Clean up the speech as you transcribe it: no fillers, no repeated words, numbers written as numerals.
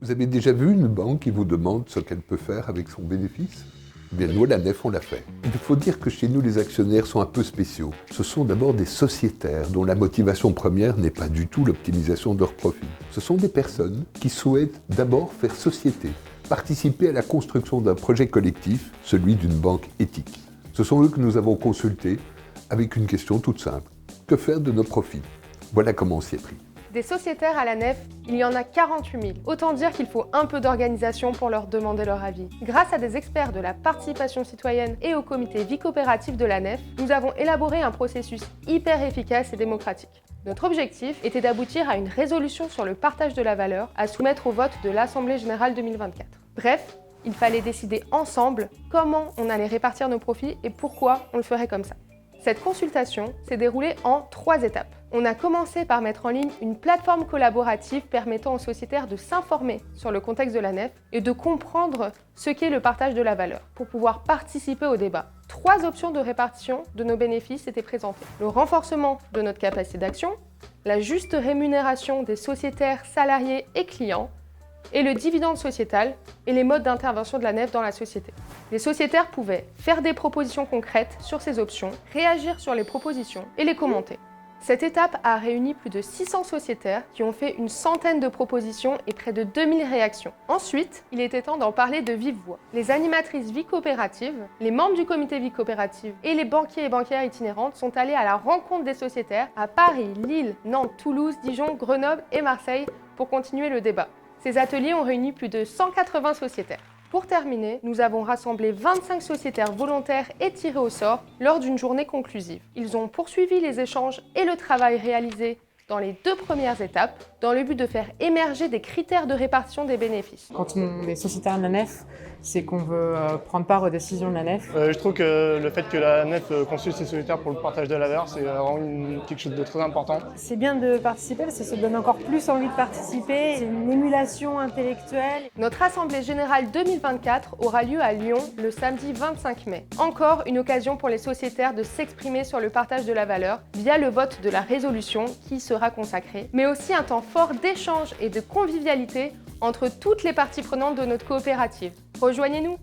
Vous avez déjà vu une banque qui vous demande ce qu'elle peut faire avec son bénéfice ? Eh bien, nous, à la Nef, on l'a fait. Il faut dire que chez nous, les actionnaires sont un peu spéciaux. Ce sont d'abord des sociétaires dont la motivation première n'est pas du tout l'optimisation de leurs profits. Ce sont des personnes qui souhaitent d'abord faire société, participer à la construction d'un projet collectif, celui d'une banque éthique. Ce sont eux que nous avons consultés avec une question toute simple. Que faire de nos profits ? Voilà comment on s'y est pris. Des sociétaires à la Nef, il y en a 48 000. Autant dire qu'il faut un peu d'organisation pour leur demander leur avis. Grâce à des experts de la participation citoyenne et au comité vie coopérative de la Nef, nous avons élaboré un processus hyper efficace et démocratique. Notre objectif était d'aboutir à une résolution sur le partage de la valeur à soumettre au vote de l'Assemblée générale 2024. Bref, il fallait décider ensemble comment on allait répartir nos profits et pourquoi on le ferait comme ça. Cette consultation s'est déroulée en 3 étapes. On a commencé par mettre en ligne une plateforme collaborative permettant aux sociétaires de s'informer sur le contexte de la Nef et de comprendre ce qu'est le partage de la valeur pour pouvoir participer au débat. 3 options de répartition de nos bénéfices étaient présentées. Le renforcement de notre capacité d'action, la juste rémunération des sociétaires, salariés et clients, et le dividende sociétal et les modes d'intervention de la Nef dans la société. Les sociétaires pouvaient faire des propositions concrètes sur ces options, réagir sur les propositions et les commenter. Cette étape a réuni plus de 600 sociétaires qui ont fait une centaine de propositions et près de 2000 réactions. Ensuite, il était temps d'en parler de vive voix. Les animatrices vie coopérative, les membres du comité vie coopérative et les banquiers et banquières itinérantes sont allés à la rencontre des sociétaires à Paris, Lille, Nantes, Toulouse, Dijon, Grenoble et Marseille pour continuer le débat. Ces ateliers ont réuni plus de 180 sociétaires. Pour terminer, nous avons rassemblé 25 sociétaires volontaires et tirés au sort lors d'une journée conclusive. Ils ont poursuivi les échanges et le travail réalisé dans les 2 premières étapes, dans le but de faire émerger des critères de répartition des bénéfices. Quand on est sociétaire de la Nef, c'est qu'on veut prendre part aux décisions de la Nef. Je trouve que le fait que la Nef consulte ses sociétaires pour le partage de la valeur, c'est vraiment quelque chose de très important. C'est bien de participer parce que ça donne encore plus envie de participer. C'est une émulation intellectuelle. Notre Assemblée générale 2024 aura lieu à Lyon le samedi 25 mai. Encore une occasion pour les sociétaires de s'exprimer sur le partage de la valeur via le vote de la résolution qui sera consacrée, mais aussi un temps fort d'échange et de convivialité entre toutes les parties prenantes de notre coopérative. Rejoignez-nous!